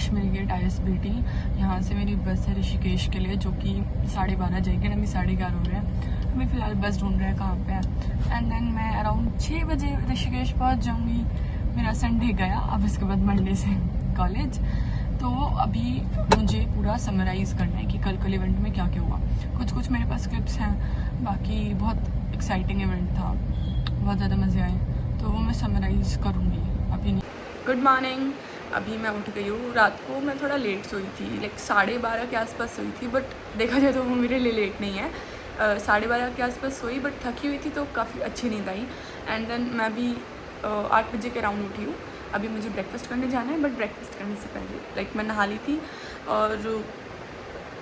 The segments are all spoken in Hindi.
ऋषिकेश मेरी गेट ISBT। यहाँ से मेरी बस है ऋषिकेश के लिए, जो कि 12:30 जाएगी। अभी 11:30 हो रहे हैं। अभी फ़िलहाल बस ढूंढ रहे हैं कहाँ पे है। एंड देन मैं अराउंड 6 बजे ऋषिकेश पहुँच जाऊँगी। मेरा संडे गया। अब इसके बाद मंडे से कॉलेज। तो अभी मुझे पूरा समराइज़ करना है कि कल इवेंट में क्या क्या हुआ। कुछ मेरे पास क्लिप्स हैं, बाकी बहुत एक्साइटिंग इवेंट था, बहुत ज़्यादा मज़े आए, तो वो मैं समराइज़ करूँगी अभी नहीं। Good morning. अभी मैं उठ गई हूँ। रात को मैं थोड़ा लेट सोई थी, लाइक 12:30 के आसपास सोई थी, बट देखा जाए तो वो मेरे लिए लेट नहीं है। 12:30 के आसपास सोई, बट थकी हुई थी तो काफ़ी अच्छी नींद आई। एंड देन मैं भी 8 बजे के अराउंड उठी हूँ। अभी मुझे ब्रेकफास्ट करने जाना है, बट ब्रेकफास्ट करने से पहले लाइक मैं नहा ली थी और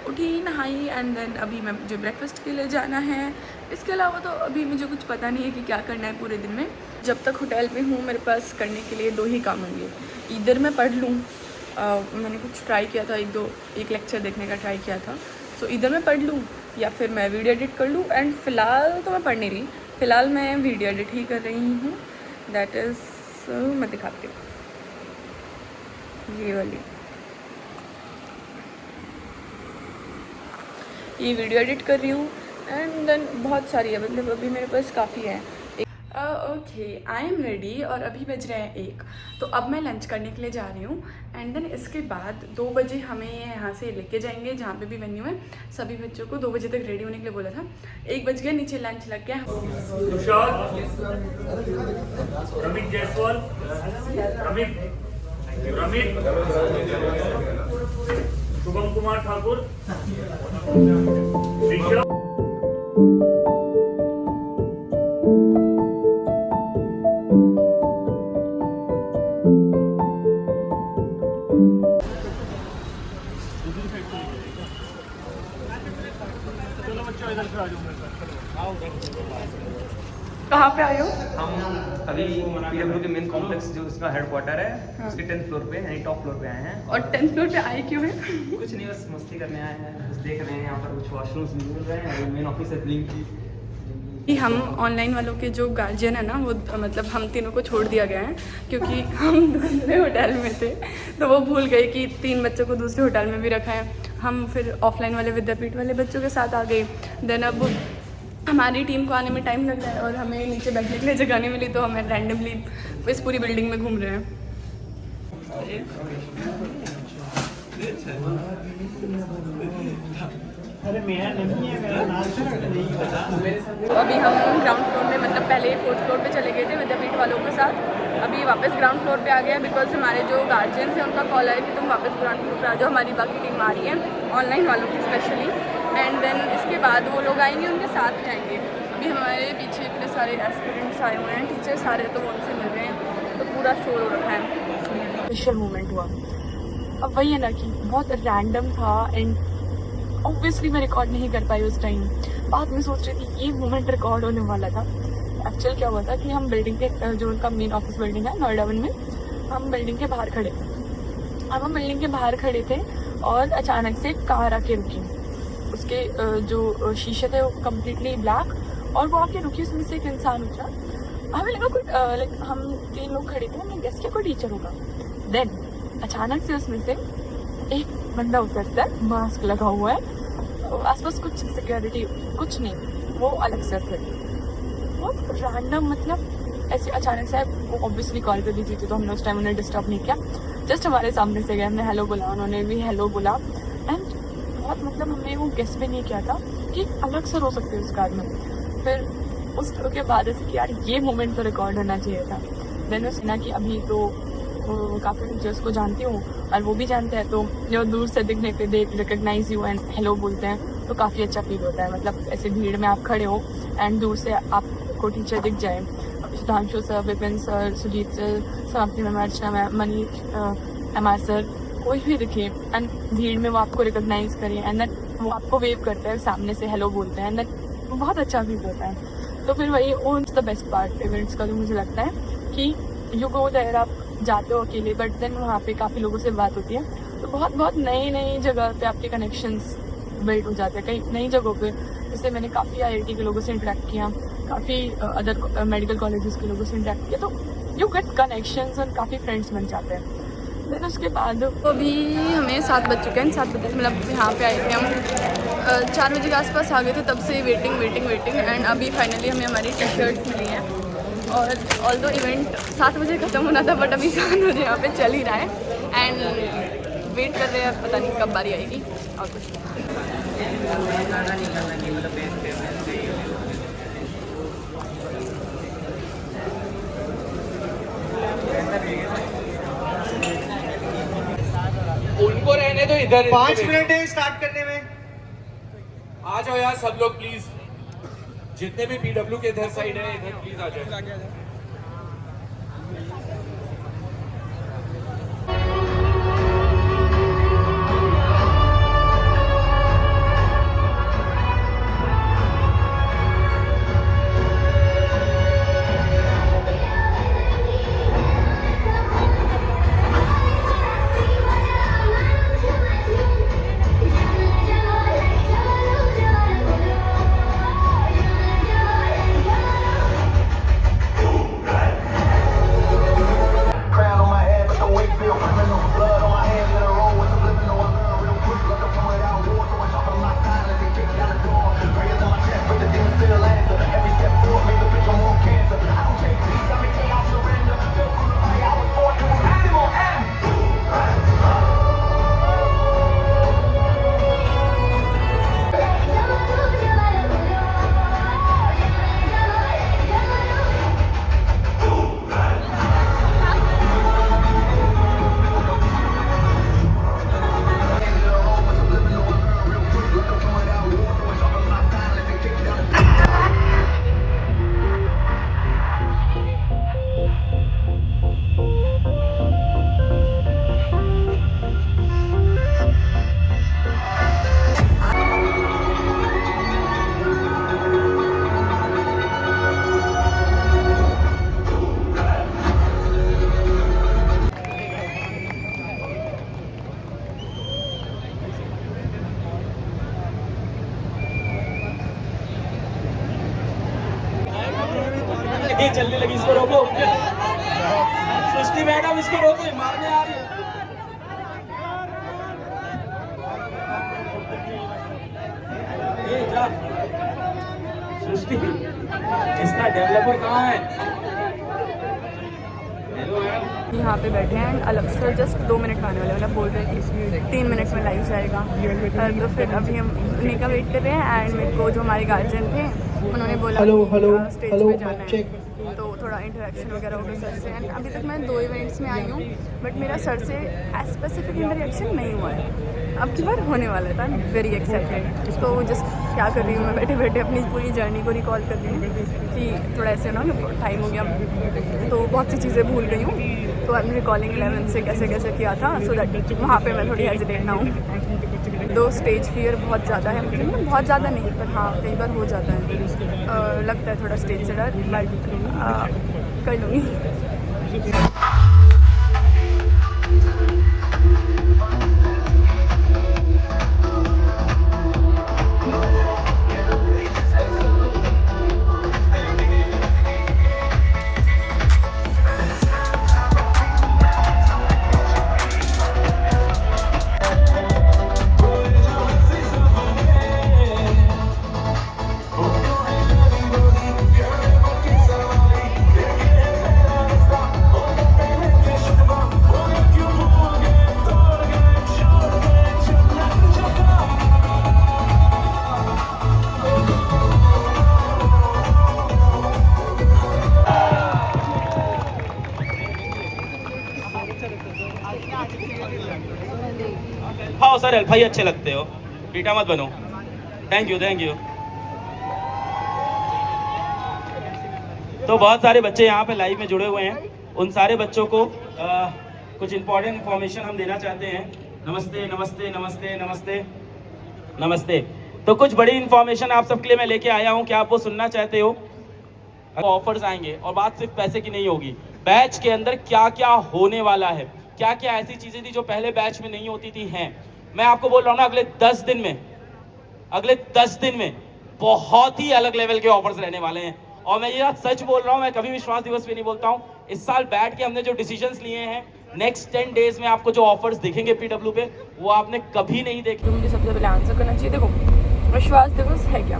उठी नहाई। एंड देन अभी मैं मुझे ब्रेकफास्ट के लिए जाना है। इसके अलावा तो अभी मुझे कुछ पता नहीं है कि क्या करना है पूरे दिन में। जब तक होटल में हूँ मेरे पास करने के लिए 2 ही काम होंगे। इधर मैं पढ़ लूँ, मैंने कुछ ट्राई किया था, एक लेक्चर देखने का ट्राई किया था, सो इधर मैं पढ़ लूँ या फिर मैं वीडियो एडिट कर लूँ। एंड फ़िलहाल तो मैं पढ़ नहीं रही, फ़िलहाल मैं वीडियो एडिट ही कर रही हूँ। दैट इज़ मैं दिखाती हूँ, ये वाली ये वीडियो एडिट कर रही हूँ। एंड देन बहुत सारी है, मतलब अभी मेरे पास काफ़ी है। ओके, आई एम रेडी और अभी बज रहे हैं 1, तो अब मैं लंच करने के लिए जा रही हूँ। एंड देन इसके बाद 2 बजे हमें यहाँ से लेके जाएंगे जहाँ पे भी वेन्यू है। सभी बच्चों को 2 बजे तक रेडी होने के लिए बोला था। 1 बज गया, नीचे लंच लग गया। रमित जायसवाल, रमित शुभम कुमार ठाकुर, कहाँ पे आए हो? हम अभी PW के मेन कॉम्प्लेक्स जो उसका हेडक्वार्टर है, उसके 10th फ्लोर पे यानी टॉप फ्लोर पे आए हैं। और 10th फ्लोर पे आए क्यों हैं? कुछ नहीं, बस मस्ती करने आए हैं। बस देख रहे हैं यहाँ पर कुछ वॉशरूम्स मिल रहे हैं। मेन ऑफिस है ब्लिंक की। हम ऑनलाइन वालों के जो गार्जियन है ना, वो मतलब हम तीनों को छोड़ दिया गया है, क्योंकि हम दूसरे होटल में थे, तो वो भूल गए कि 3 बच्चों को दूसरे होटल में भी रखा है। हम फिर ऑफलाइन वाले विद्यापीठ वाले बच्चों के साथ आ गए। देन अब हमारी टीम को आने में टाइम लग रहा है और हमें नीचे बैठने के लिए जगह नहीं मिली, तो हमें रैंडमली इस पूरी बिल्डिंग में घूम रहे हैं। अरे मेरा नहीं है, मेरा नाम नहीं पता। अभी हम ग्राउंड फ्लोर में, मतलब पहले 4th फ्लोर पे चले गए थे विद्यापीठ वालों के साथ। अभी वापस ग्राउंड फ्लोर पे आ गया, बिकॉज हमारे जो गार्जियन थे उनका कॉल आया कि तुम वापस ग्राउंड फ्लोर पे आ जाओ, हमारी बाकी टीम आ रही है ऑनलाइन वालों की स्पेशली। एंड देन इसके बाद वो लोग आएंगे, उनके साथ जाएंगे। अभी हमारे पीछे इतने सारे एस्पिरेंट्स आए हुए हैं, टीचर्स सारे, तो वो उनसे मिल रहे हैं, तो पूरा शोर हो रखा है। स्पेशल मोमेंट हुआ। अब वही है ना कि बहुत रैंडम था एंड ऑब्वियसली मैं रिकॉर्ड नहीं कर पाई उस टाइम। बाद में सोच रही थी ये मोमेंट रिकॉर्ड होने वाला था। एक्चुअल क्या हुआ था कि हम बिल्डिंग के, जो उनका मेन ऑफिस बिल्डिंग है नोएडा 1 में, हम बिल्डिंग के बाहर खड़े थे। अब हम बिल्डिंग के बाहर खड़े थे और अचानक से कार आके रुकी। उसके जो शीशे थे वो कम्प्लीटली ब्लैक, और वो आके रुकी, उसमें से एक इंसान उतरा। हमें लगा कोई, लाइक हम 3 लोग खड़े थे, हमने गेस किया कोई टीचर होगा। देन अचानक से उसमें से एक बंदा उतरता है, मास्क लगा हुआ है, आसपास कुछ सिक्योरिटी कुछ नहीं, वो अलग से थे। बहुत रैंडम, मतलब ऐसे अचानक से। वो ऑब्वियसली कॉल पे बिजी थी, तो हमने उस टाइम उन्हें डिस्टर्ब नहीं किया, जस्ट हमारे सामने से गए, हमने हेलो बोला, उन्होंने भी हेलो बोला। एंड बहुत, मतलब हमने वो गेस भी नहीं किया था कि अलग से हो सकते हैं उस कार में। फिर उसके बाद ऐसे कि यार ये मोमेंट तो रिकॉर्ड होना चाहिए था। देन उसने ना कि अभी तो काफ़ी टीचर्स को जानती हूँ और वो भी जानते हैं, तो जो दूर से दिखने पे दे रिकग्नाइज यू एंड हेलो बोलते हैं, तो काफ़ी अच्छा फील होता है। मतलब ऐसे भीड़ में आप खड़े हो एंड दूर से आपको टीचर दिख जाए, Sudhanshu sir, Vipin sir, Sujeet sir, Samapti ma'am, Archana ma'am, Manish MR sir, कोई भी दिखे एंड भीड़ में वो आपको रिकग्नाइज करे एंड देन वो आपको वेव करते हैं, सामने से हेलो बोलते हैं, एंड देन बहुत अच्छा फील होता है। तो फिर वही वो द बेस्ट पार्ट इवेंट्स का, जो मुझे लगता है कि यू गो देयर, आप जाते हो अकेले, बट देन वहाँ पे काफ़ी लोगों से बात होती है, तो बहुत नई जगह पे आपके कनेक्शंस बिल्ड हो जाते हैं। कई नई जगहों पे, जैसे मैंने काफ़ी IIT के लोगों से इंटरेक्ट किया, काफ़ी अदर मेडिकल कॉलेजेस के लोगों से इंटरेक्ट किया, तो यू गेट कनेक्शंस और काफ़ी फ्रेंड्स बन जाते हैं। फिर उसके बाद अभी हमें 7 बज चुके हैं। 7 बजे से मतलब यहाँ पे आए थे हम 4 बजे के आसपास आ गए थे, तब से वेटिंग एंड अभी फाइनली हमें हमारी टी शर्ट्स मिली हैं। और ऑल्दो इवेंट 7 बजे ख़त्म होना था बट अभी 7 बजे यहाँ पे चल ही रहा है एंड वेट कर रहे हैं, पता नहीं कब बारी आएगी और कुछ। उनको रहने दो इधर। 5 मिनट है स्टार्ट करने में। आ जाओ यार सब लोग प्लीज, जितने भी पीडब्ल्यू के इधर साइड है इधर प्लीज आ जाओ। चलने लगी, इसको रोको। सृष्टि मैडम इसको रोको, मारने आ रही है। जा सृष्टि, इसका डेवलपर कहाँ है? यहाँ पे बैठे हैं अलग से जस्ट 2 मिनट में आने वाले, मतलब बोल रहे थे 3 मिनट में लाइव जाएगा। तो फिर अभी हम उन्हीं का वेट कर रहे हैं एंड मेरे को जो हमारे गार्जियन थे उन्होंने बोला स्टेज पे जाना है, तो थोड़ा इंटरेक्शन वगैरह हो गया सर से। एंड अभी तक मैं 2 इवेंट्स में आई हूँ बट मेरा सर से स्पेसिफिक इंटरेक्शन नहीं हुआ है, अब की बार होने वाला था। Very excited. तो जस्ट क्या कर रही हूँ मैं, बैठे बैठे अपनी पूरी जर्नी को रिकॉल कर रही हूँ कि थोड़ा ऐसे ना टाइम हो गया तो बहुत सी चीज़ें भूल गई हूँ, तो आई एम रिकॉलिंग 11 से कैसे कैसे किया था, सो दैट वहाँ पे मैं थोड़ी हेजिटेट ना हूँ। दो स्टेज फियर बहुत ज़्यादा है मुझे, मतलब बहुत ज़्यादा नहीं पर हाँ कई बार हो जाता है, लगता है थोड़ा स्टेज से डर, बट कर लूँगी। हाँ सर, अल्फा ही अच्छे लगते हो, बीटा मत बनो। Thank you thank you. तो बहुत सारे बच्चे यहाँ पे लाइव में जुड़े हुए हैं, उन सारे बच्चों को कुछ इंपॉर्टेंट इन्फॉर्मेशन हम देना चाहते हैं। नमस्ते नमस्ते नमस्ते नमस्ते नमस्ते। तो कुछ बड़ी इन्फॉर्मेशन आप सबके लिए मैं लेके आया हूँ, क्या आप वो सुनना चाहते हो? ऑफर्स आएंगे और बात सिर्फ पैसे की नहीं होगी, बैच के अंदर क्या क्या होने वाला है, क्या क्या ऐसी चीजें थी जो पहले बैच में नहीं होती थी हैं। मैं आपको बोल रहा हूँ ना, अगले 10 दिन में बहुत ही अलग लेवल के ऑफर्स रहने वाले हैं। और मैं ये बात सच बोल रहा हूँ, मैं कभी विश्वास दिवस पे नहीं बोलता हूँ। इस साल बैठ के हमने जो डिसीजंस लिए हैं, नेक्स्ट 10 डेज में आपको जो ऑफर्स दिखेंगे पीडब्ल्यू पे वो आपने कभी नहीं देखे। तो मुझे सबसे पहले आंसर करना चाहिए। देखो, विश्वास दिवस है क्या?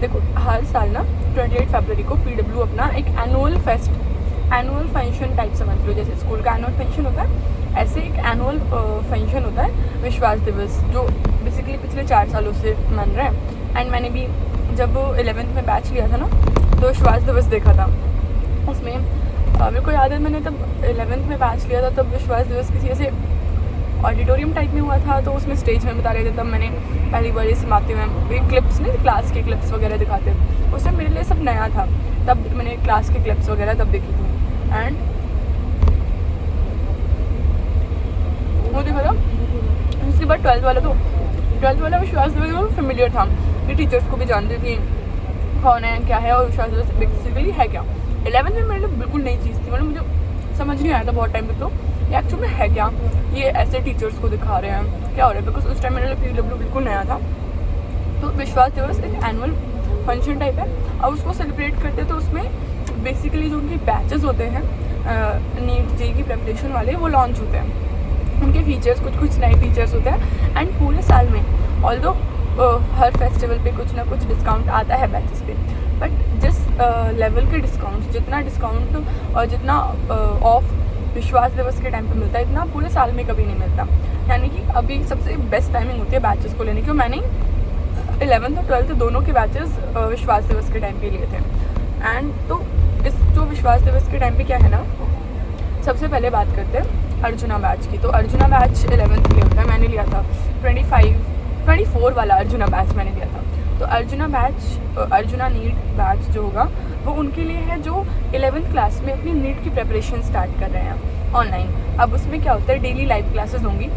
देखो, हर साल ना 28 फरवरी को पीडब्ल्यू अपना एक एनुअल फंक्शन टाइप समझ लो, जैसे स्कूल का एनुअल फंक्शन होता है, ऐसे एक एनुअल फंक्शन होता है विश्वास दिवस, जो बेसिकली पिछले 4 सालों से मन रहे हैं। एंड मैंने भी जब 11th में बैच लिया था ना, तो विश्वास दिवस देखा था। उसमें मेरे को याद है, मैंने तब 11th में बैच लिया था, तब विश्वास दिवस किसी ऐसे ऑडिटोरियम टाइप में हुआ था, तो उसमें स्टेज में बता रहे थे। तब मैंने पहली बार ये समाप्ति में क्लिप्स नहीं, क्लास के क्लिप्स वगैरह दिखाते, उस टाइम मेरे लिए सब नया था। तब मैंने क्लास के क्लिप्स वगैरह तब देखी थी एंड वो देखा था। उसके बाद 12th वाला विश्वास दिवस फेमिलियर था, कि टीचर्स को भी जानती थी कौन है क्या है और विश्वास दिवस बेसिकली है क्या। 11th में मेरे लिए बिल्कुल नई चीज़ थी, मतलब मुझे समझ नहीं आया था बहुत टाइम तक तो ये एक्चुअल में है क्या, ये ऐसे टीचर्स को दिखा रहे हैं क्या हो रहा है, बिकॉज उस टाइम मेरे लिए पीडब्ल्यू बिल्कुल नया था। तो विश्वास दिवस एक एनुअल फंक्शन टाइप है और उसको सेलिब्रेट करते हैं। तो उसमें बेसिकली जो उनके बैचेस होते हैं नीट जे की प्रेपरेशन वाले, वो लॉन्च होते हैं। उनके फीचर्स कुछ नए फीचर्स होते हैं एंड पूरे साल में ऑल्दो हर फेस्टिवल पे कुछ ना कुछ डिस्काउंट आता है बैचेस पे, बट जिस लेवल के डिस्काउंट, जितना डिस्काउंट और जितना ऑफ विश्वास दिवस के टाइम पे मिलता है, इतना पूरे साल में कभी नहीं मिलता। यानी कि अभी सबसे बेस्ट टाइमिंग होती है बैचेस को लेने की। मैंने 11th और 12th दोनों के बैचेस विश्वास दिवस के टाइम पे लिए थे। एंड तो इस जो विश्वास दिवस के टाइम पे क्या है ना, सबसे पहले बात करते हैं अर्जुना बैच की। तो अर्जुना बैच 11th के लिए होता है, मैंने लिया था 24 वाला अर्जुना बैच मैंने लिया था। तो अर्जुना नीट बैच जो होगा वो उनके लिए है जो 11th क्लास में अपनी नीट की प्रिपरेशन स्टार्ट कर रहे हैं ऑनलाइन। अब उसमें क्या होता है, डेली लाइव क्लासेस होंगी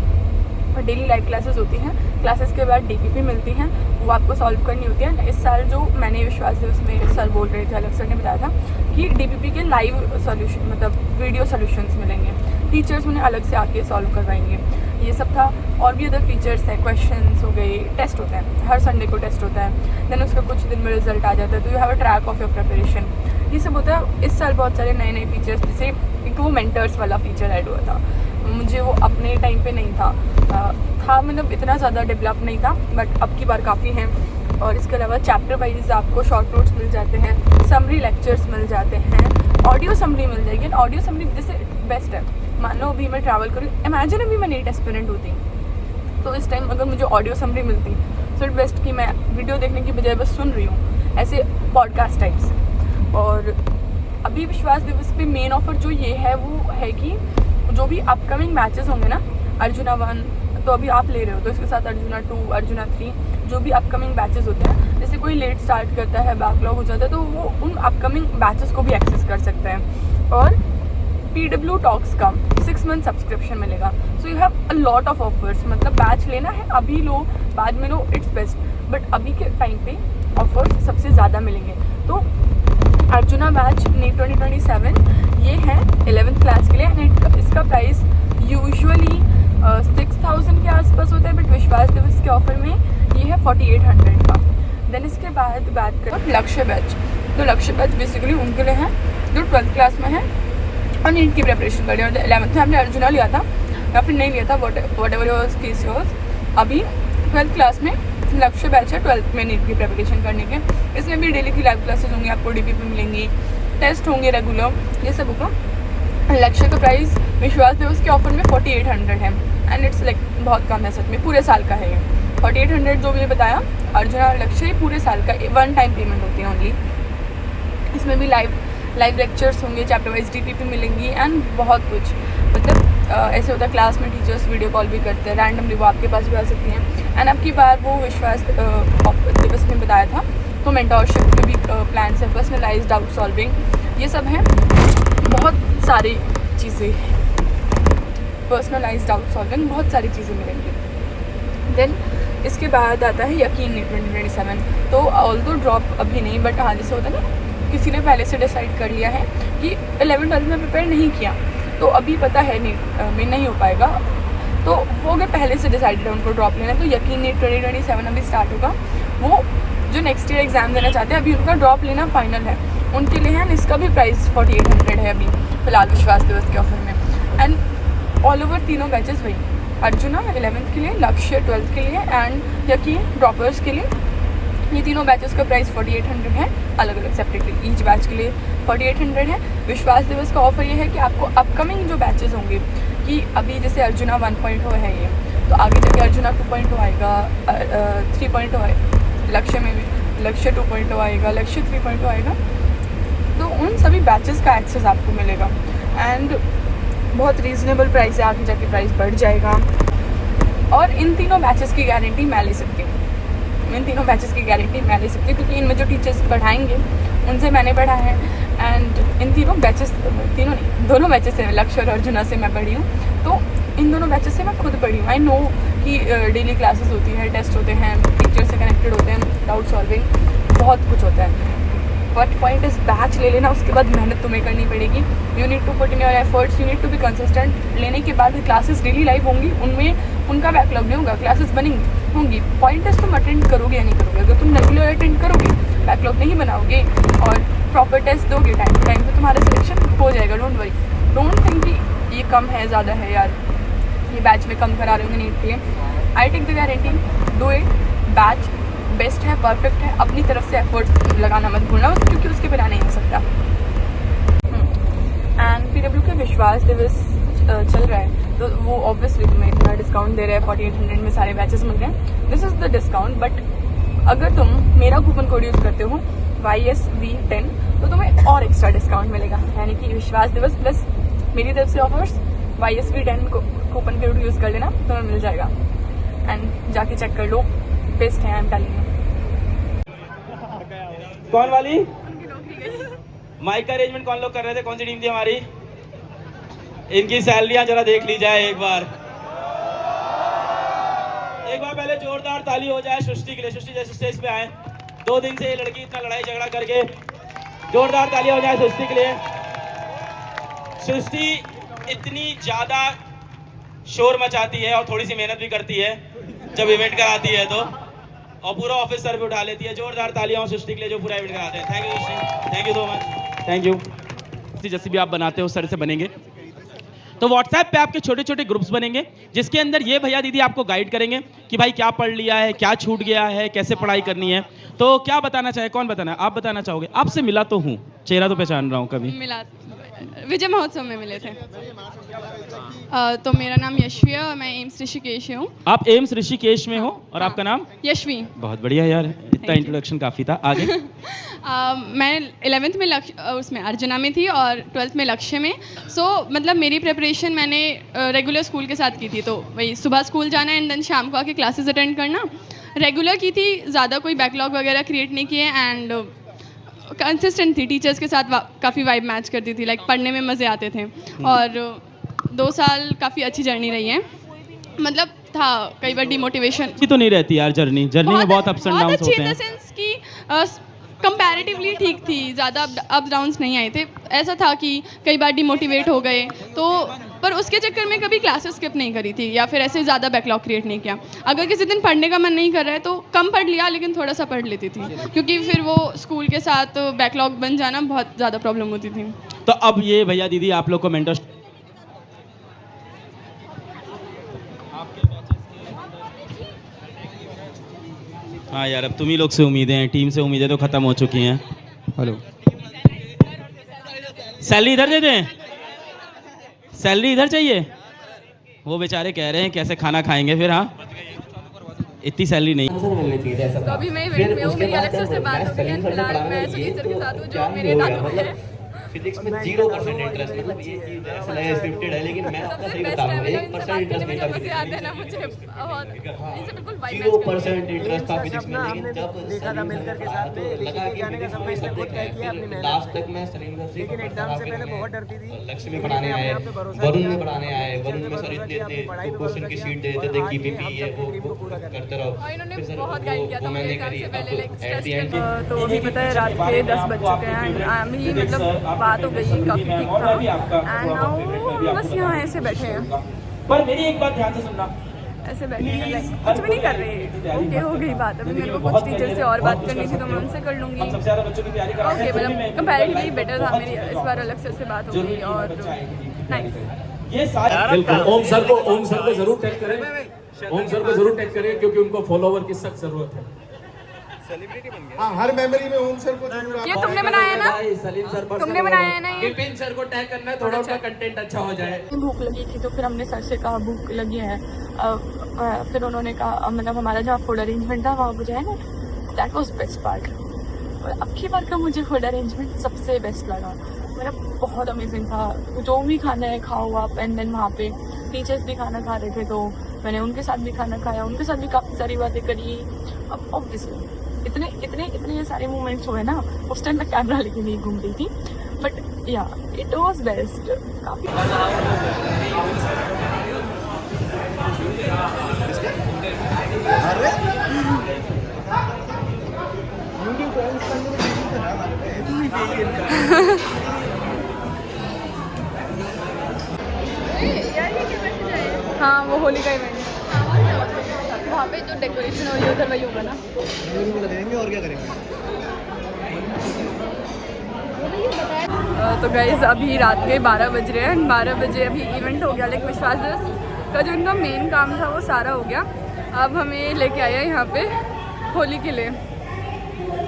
और डेली लाइव क्लासेस होती हैं। क्लासेस के बाद डीपीपी मिलती हैं, वो आपको सॉल्व करनी होती है। इस साल जो मैंने विश्वास दिवस में सर बोल रहे थे, अलग सर ने बताया था कि डीपीपी के लाइव सॉल्यूशन मतलब वीडियो सॉल्यूशंस मिलेंगे, टीचर्स उन्हें अलग से आके सॉल्व करवाएंगे, ये सब था। और भी अदर फीचर्स हैं, क्वेश्चंस हो गए, टेस्ट होता है, हर संडे को टेस्ट होता है, देन उसका कुछ दिन में रिजल्ट आ जाता है, तो you have a track of your preparation, ये सब होता है। इस साल बहुत सारे नए फीचर्स, जैसे एक वो मेंटर्स वाला फीचर ऐड हुआ था, मुझे वो अपने टाइम पे नहीं था मतलब इतना ज़्यादा डेवलप नहीं था, बट अब की बार काफ़ी हैं। और इसके अलावा चैप्टर वाइज आपको शॉर्ट नोट्स मिल जाते हैं, समरी लेक्चर्स मिल जाते हैं, ऑडियो समरी मिल जाएगी। ऑडियो समरी जैसे बेस्ट है, मान लो अभी मैं ट्रैवल करूँ, इमेजिन अभी मैं नीट एस्पिरेंट होती तो इस टाइम अगर मुझे ऑडियो समरी मिलती सो इट बेस्ट कि मैं वीडियो देखने की बजाय बस सुन रही हूँ, ऐसे पॉडकास्ट टाइप्स। और अभी विश्वास दिवस पे मेन ऑफर जो ये है वो है कि जो भी अपकमिंग बैचेस होंगे ना, अर्जुना 1 तो अभी आप ले रहे हो, तो इसके साथ अर्जुना 2, अर्जुना 3 जो भी अपकमिंग बैचेस होते हैं, जैसे कोई लेट स्टार्ट करता है, बैकलॉग हो जाता है, तो वो उन अपकमिंग बैचेस को भी एक्सेस कर सकते हैं। और पीडब्ल्यू टॉक्स का 6 मंथ सब्सक्रिप्शन मिलेगा। So you have a lot of offers, मतलब बैच लेना है अभी लो, बाद में लो, इट्स बेस्ट, बट अभी के टाइम पे ऑफर्स सबसे ज़्यादा मिलेंगे। तो अर्जुना बैच नीट 2027 ये है 11th क्लास के लिए, एंड इसका प्राइस यूजुअली 6000 के आसपास होता है, बट विश्वास दिवस के ऑफर में ये है 4800 का। देन इसके बाद बात करें लक्ष्य बैच, तो लक्ष्य बैच बेसिकली उनके लिए है जो 12th क्लास में है और नीट की प्रिपरेशन कर रहे हैं। 11th में हमने अर्जुना लिया था या फिर नहीं लिया था, what ever your case yours. अभी 12th क्लास में लक्ष्य बैच है 12th में नीट की प्रिपरेशन करने के। इसमें भी डेली की लाइव क्लासेस होंगी, आपको डीपीपी मिलेंगी, टेस्ट होंगे रेगुलर, ये सब होगा। लक्ष्य का प्राइस विश्वास दिवस के ऑफर में 4800 है, एंड इट्स लाइक बहुत कम है, सच में पूरे साल का है ये 4800 जो भी ये बताया। अर्जुना और लक्ष्य पूरे साल का 1 टाइम पेमेंट होती है ओनली। इसमें भी लाइव लेक्चर्स होंगे, चैप्टर वाइज डीपीपी मिलेंगी एंड बहुत कुछ, मतलब ऐसे होता है क्लास में टीचर्स वीडियो कॉल भी करते हैं रैंडमली, वो आपके पास भी आ सकती हैं। एंड अब की बार वो विश्वास दिवस में बताया था, तो मेंटोरशिप के भी प्लान्स है, पर्सनलाइज्ड डाउट सॉल्विंग, ये सब हैं, बहुत सारी चीज़ें, पर्सनलाइज्ड डाउट सॉल्विंग, बहुत सारी चीज़ें मिलेंगी। देन इसके बाद आता है यकीन नीट 2027, तो ऑल्दो ड्रॉप अभी नहीं, बट हाँ जैसे होता है ना किसी ने पहले से डिसाइड कर लिया है कि 11th-12th में प्रिपेयर नहीं किया, तो अभी पता है नीट में नहीं हो पाएगा, तो वो अगर पहले से डिसाइडेड है उनको ड्रॉप लेना है, तो यकीन नीट 2027 अभी स्टार्ट होगा। वो जो नेक्स्ट ईयर एग्जाम देना चाहते हैं, अभी उनका ड्रॉप लेना फाइनल है उनके लिए है, इसका भी प्राइस 4800 है अभी फिलहाल विश्वास दिवस के ऑफर में। एंड ऑल ओवर तीनों बैचेस वही, अर्जुना 11th के लिए, लक्ष्य 12th के लिए एंड यकीन ड्रॉपर्स के लिए। ये तीनों बैचेस का प्राइस 4800 है, अलग अलग सेपरेटली ईच बैच के लिए 4800 है। विश्वास दिवस का ऑफर ये है कि आपको अपकमिंग जो बैचेस होंगे, कि अभी जैसे अर्जुना 1.0 है ये, तो आगे जाके अर्जुना 2.0 आएगा, 3.0 आएगा, लक्ष्य में भी लक्ष्य 2.0 आएगा, लक्ष्य 3.0 आएगा। तो उन सभी बैचेस का एक्सेस आपको मिलेगा एंड बहुत रीज़नेबल प्राइस है, आगे जाके प्राइस बढ़ जाएगा। और इन तीनों बैचेस की गारंटी मैं ले सकती हूँ, इन तीनों बैचेस की गारंटी मैं ले सकती हूँ, क्योंकि इनमें जो टीचर्स पढ़ाएंगे उनसे मैंने पढ़ा है एंड इन तीनों बैचेस, तीनों नहीं, दोनों बैचेस से, लक्ष्य और अर्जुना से मैं पढ़ी हूँ, तो इन दोनों बैचेस से मैं खुद पढ़ी हूँ। आई नो कि डेली क्लासेस होती है, टेस्ट होते हैं, टीचर से कनेक्टेड होते हैं, डाउट सॉल्विंग, बहुत कुछ होता है। बट पॉइंट इज बैच ले लेना, उसके बाद मेहनत तुम्हें करनी पड़ेगी। You need to put in your efforts, you need to be consistent. लेने के बाद क्लासेस डेली लाइव होंगी, उनमें उनका बैकलॉग नहीं होगा, क्लासेस बनेंगी होंगी। पॉइंट इज तुम अटेंड करोगे या नहीं करोगे। अगर तुम रेगुलर अटेंड करोगे, बैकलॉग नहीं बनाओगे और प्रॉपर टेस्ट दोगे टाइम टू टाइम, तो तुम्हारा सिलेक्शन हो जाएगा। डोंट वरी, डोंट थिंक कि ये कम है, ज़्यादा है यार, ये बैच में कम करा रहे होंगे नीट के लिए। I take the guarantee, do it. Batch best है, परफेक्ट है, अपनी तरफ से एफर्ट्स लगाना मत भूलना, क्योंकि उसके बिना नहीं हो सकता। एंड PW के विश्वास दिवस चल रहा है, तो वो ऑब्वियसली तुम्हें इतना डिस्काउंट दे रहे हैं, 4800 में सारे बैचेस मिल रहे हैं। This is the discount. But अगर तुम मेरा कूपन कोड यूज़ करते हो YSV10, तो तुम्हें और एक्स्ट्रा डिस्काउंट मिलेगा, यानी कि विश्वास दिवस प्लस मेरी तरफ से offers, YSV10 coupon code use कर लेना, तुम्हें मिल जाएगा। एंड जाके चेक कर लो, बेस्ट है, आई एम टेलिंग यू। कौन वाली माइक का अरेंजमेंट कौन लोग कर रहे थे, कौन सी टीम थी हमारी? इनकी सैलरियां जरा देख ली जाए एक बार पहले जोरदार ताली हो जाए सृष्टि के लिए। सृष्टि जैसे स्टेज पे आए, 2 दिन से ये लड़की इतना लड़ाई झगड़ा करके, जोरदार ताली हो जाए सृष्टि के लिए। सृष्टि इतनी ज्यादा शोर मचाती है और थोड़ी सी मेहनत भी करती है जब इवेंट कराती है, तो और पूरा ऑफिस सर पे उठा लेती है। जोरदार तालियां सृष्टि के लिए जो पूरा इवेंट कराते हैं। Thank you Srishti, thank you so much, thank you. जैसे भी आप बनाते हो उस तरह से बनेंगे, तो व्हाट्सएप पे आपके छोटे छोटे ग्रुप्स बनेंगे, जिसके अंदर ये भैया दीदी आपको गाइड करेंगे कि भाई क्या पढ़ लिया है, क्या छूट गया है, कैसे पढ़ाई करनी है। तो क्या बताना चाहे, कौन बताना है? आप बताना चाहोगे? आपसे मिला तो हूँ, चेहरा तो पहचान रहा हूँ। कभी मिला, विजय महोत्सव में मिले थे। तो मेरा नाम यशवी है और मैं एम्स ऋषिकेश हूँ। आप एम्स ऋषिकेश में हो और आपका नाम? यशवी। बहुत बढ़िया यार, इतना इंट्रोडक्शन काफ़ी था। आगे मैं 11th में उसमें अर्जुना में थी और 12th में लक्ष्य में। सो मतलब मेरी प्रिपरेशन मैंने रेगुलर स्कूल के साथ की थी, तो वही सुबह स्कूल जाना एंड देन शाम को आके क्लासेस अटेंड करना, रेगुलर की थी, ज़्यादा कोई बैकलॉग वगैरह क्रिएट नहीं किए एंड कंसिस्टेंट थी। टीचर्स के साथ काफ़ी वाइब मैच करती थी, लाइक पढ़ने में मज़े आते थे। और 2 साल काफ़ी अच्छी जर्नी रही है, मतलब था कई बार डिमोटिवेशन तो नहीं रहती यार, जर्नी में बहुत अप्स एंड डाउन्स होते हैं। इन द सेंस कि कंपैरेटिवली ठीक थी, ज़्यादा अप डाउन्स नहीं आए थे। ऐसा था कि कई बार डिमोटिवेट हो गए, तो पर उसके चक्कर में कभी क्लासेस स्किप नहीं करी थी या फिर ऐसे ज़्यादा बैकलॉग क्रिएट नहीं किया। अगर किसी दिन पढ़ने का मन नहीं कर रहा है तो कम पढ़ लिया, लेकिन थोड़ा सा पढ़ लेती थी, क्योंकि फिर वो स्कूल के साथ बैकलॉग बन जाना बहुत ज़्यादा प्रॉब्लम होती थी। तो अब ये भैया दीदी आप लोग को मेंटर, हाँ यार अब तुम ही लोग से उम्मीदें हैं, टीम से उम्मीदें तो खत्म हो चुकी हैं। हेलो, सैलरी इधर दे दें, सैलरी इधर चाहिए। वो बेचारे कह रहे हैं कैसे खाना खाएंगे फिर। हाँ, इतनी सैलरी नहीं। तो अभी मैं इवेंट में हूँ, मेरी अलेक्सा से बात हो गई है। फिलहाल मैं सुजीत सर के साथ हूँ, जो मेरे दादू हैं। फिजिक्स में 0% इंटरेस्ट, मतलब ये चीज ऐसा लगे स्क्रिप्टेड है, लेकिन मैं आपको सही बता रहा हूँ 1% इंटरेस्ट नहीं था फिजिक्स में। 0% इंटरेस्ट था फिजिक्स में, लेकिन जब देखा था मिलकर के साथ में लगा कि फिजिक्स में सब्जेक्ट है, लास्ट तक मैं सरिंदर से, लेकिन एग्जाम से पहले बहुत डरती थी। लक्ष्य में पढ़ाने आए, वरुण में पढ़ाने आए, वरुण में सर इतने क्वेश्चन की शीट देते थे कि बीपी ये वो करते रहो। इन्होंने बहुत गाइड किया था मुझे एग्जाम से पहले, लाइक स्ट्रेस। तो अभी पता है रात के 10 बज चुके हैं, अभी मतलब बात हो गई, काफी ठीक था। एंड नाउ बस यहाँ ऐसे बैठे हैं। पर मेरी एक बात ध्यान से सुनना, ऐसे बैठे हैं, लाइक कुछ भी नहीं कर रहे। ओके, हो गई बात। अभी मेरे को कुछ टीचर से और बात करनी थी, तो मैं उनसे कर लूँगी। ओके, मतलब कंपैरेटिवली बेटर था मेरी, इस बार अलग से बात हो गई और नाइस। ये सारे बिल्कुल ओम सर को जरूर टैग करें, ओम सर को जरूर टैग करें क्योंकि उनको फॉलोवर की सख्त जरूरत है। हाँ, हर मेमोरी में ओम सर को जरूर ये तुमने बनाया ना, सलीम सर तुमने बनाया है ना ये। विपिन सर को टैग करना है, थोड़ा उनका कंटेंट अच्छा हो जाए। भूख लगी थी तो फिर हमने सर से कहा भूख लगी है। फिर उन्होंने कहा मतलब हमारा जहाँ फूड अरेंजमेंट था वहाँ मुझे है ना, दैट वाज बेस्ट पार्ट। और अब की बार का मुझे फूड अरेंजमेंट सबसे बेस्ट लगा, मेरा बहुत अमेजिंग था। जो भी खाना है खाओ आप। एंड देन वहाँ पे टीचर्स भी खाना खा रहे थे तो मैंने उनके साथ भी खाना खाया, उनके साथ भी काफ़ी सारी बातें करी। अब ऑब्वियसली इतने ये सारे मोमेंट्स हुए ना, उस टाइम मैं कैमरा लेके नहीं घूम रही थी, बट या इट वाज बेस्ट। काफ़ी हाँ वो होली का इवेंट वहाँ पे जो डेकोरेशन हो रही है उधर वही होगा ना। और क्या करेंगे। तो गाइस अभी रात के 12 बज रहे हैं। 12 बजे अभी इवेंट हो गया, लाइक विश्वास का जो इनका मेन काम था वो सारा हो गया। अब हमें लेके आया है यहाँ पे होली के लिए,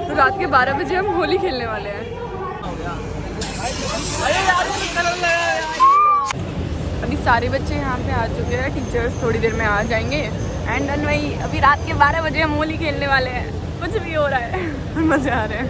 तो रात के 12 बजे हम होली खेलने वाले हैं। अभी सारे बच्चे यहाँ पे आ चुके हैं, टीचर्स थोड़ी देर में आ जाएंगे। एंड देन वही अभी रात के 12 बजे हम होली खेलने वाले हैं। कुछ भी हो रहा है, मज़े आ रहे हैं।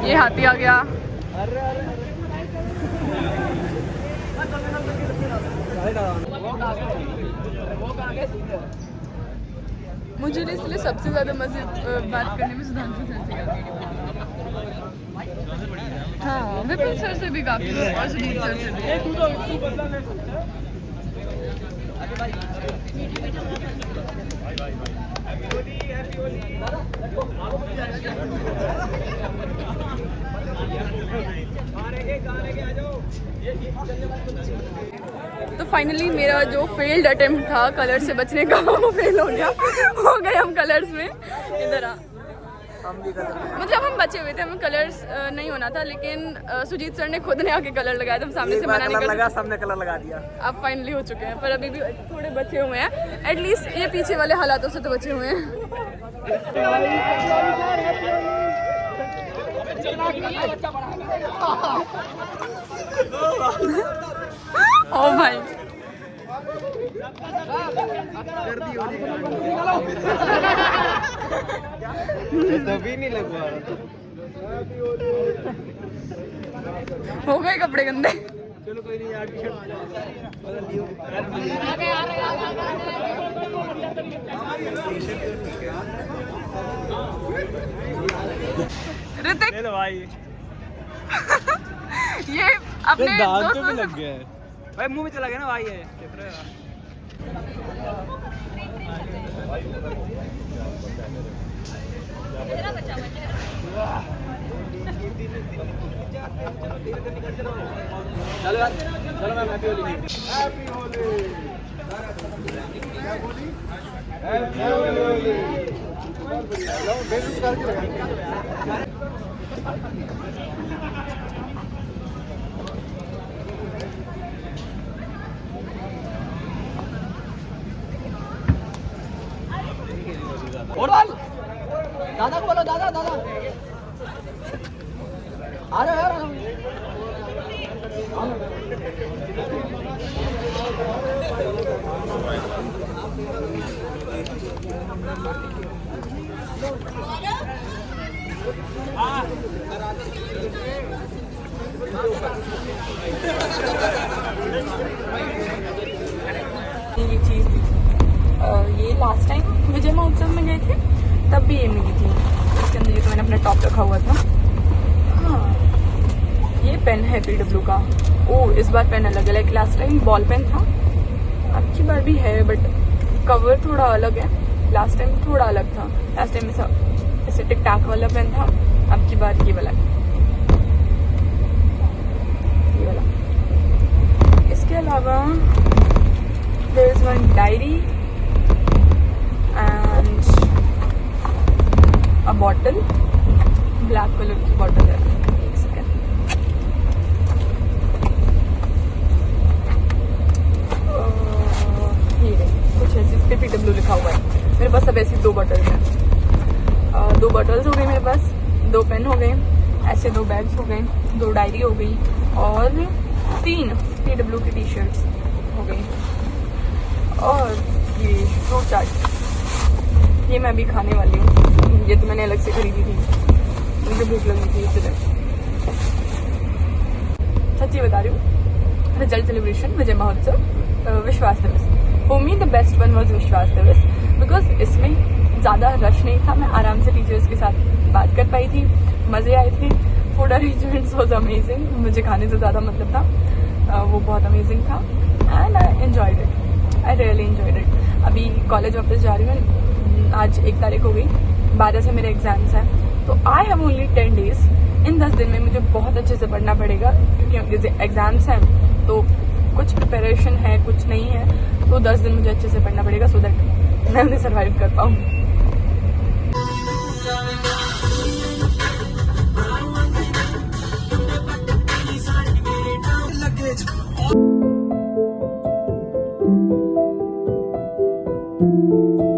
ये हाथी आ गया। मुझे इसलिए सबसे ज्यादा मजे बात करने में सुधांशु सर से आती है। हाँ विपिन सर से भी काफी और सुजीत सर से भी। तो फाइनली मेरा जो फेल्ड अटेम्प्ट था कलर से बचने का वो फेल हो गया। हो गए हम कलर्स में। इधर आ, मतलब हम बचे हुए थे, हमें कलर्स नहीं होना था, लेकिन सुजीत सर ने खुद ने आके कलर लगाया था। हम सामने से मना नहीं कर सकते, सबने कलर लगा दिया। अब फाइनली हो चुके हैं, पर अभी भी थोड़े बचे हुए हैं। एटलीस्ट ये पीछे वाले हालातों से तो बचे हुए हैं। ओ भाई तभी नहीं लगवा हो गए कपड़े गंदे। चलो कोई नहीं यार, बदल लियो। ऋतिक ले लो भाई। ये अपने दोस्तों भी लग गया है भाई, मुंह में चला गया ना भाई ये। चलो यार, चलो ma'am, happy Holi. Happy Holi. Happy Holi. Low basis करके और दादा को बोलो, दादा दादा आ रहे यार। ये चीज़ ये लास्ट टाइम विजय महोत्सव में गए थे तब भी ये मिली थी। इसके अंदर ये तो मैंने अपना टॉप रखा हुआ था। पेन है PW का। ओ इस बार पेन अलग है, लास्ट टाइम बॉल पेन था, अब की बार भी है बट कवर थोड़ा अलग है। लास्ट टाइम थोड़ा अलग था, लास्ट टाइम ऐसे टिक टाक वाला पेन था, अब की बार ये वाला। इसके अलावा there is one diary and a bottle, black color की bottle है। एक सेकेंड, ये कुछ ऐसे इस पे PW लिखा हुआ है। मेरे पास अब ऐसी 2 बॉटल्स हैं। 2 बॉटल्स हो गई मेरे पास, 2 पेन हो गए, ऐसे 2 बैग्स हो गए, 2 डायरी हो गई और 3 PW की टी-शर्ट्स हो गई और ये फ्रूट चाट, ये मैं अभी खाने वाली हूँ। ये तो मैंने अलग से खरीदी थी, मुझे भूख लगी थी इसलिए। सच्ची बता रही हूँ, रिजल्ट सेलिब्रेशन, विजय महोत्सव, विश्वास दिवस, for me the best one was विश्वास दिवस बिकॉज इसमें ज़्यादा रश नहीं था, मैं आराम से टीचर्स के साथ बात कर पाई थी, मज़े आए थे। फूड अरेंजमेंट्स वॉज अमेजिंग, मुझे खाने से ज़्यादा मतलब था, वो बहुत अमेजिंग था and I enjoyed it, I really enjoyed it. अभी कॉलेज वापस जा रही हूँ, आज 1 तारीख हो गई, 12 से मेरे एग्जाम्स हैं, तो आई हैव ओनली 10 डेज। इन 10 दिन में मुझे बहुत अच्छे से पढ़ना पड़ेगा क्योंकि एग्जाम्स हैं, तो कुछ प्रिपरेशन है कुछ नहीं है, तो 10 दिन मुझे अच्छे से पढ़ना पड़ेगा सो दैट मैं उन्हें सर्वाइव कर पाऊँ। Thank you.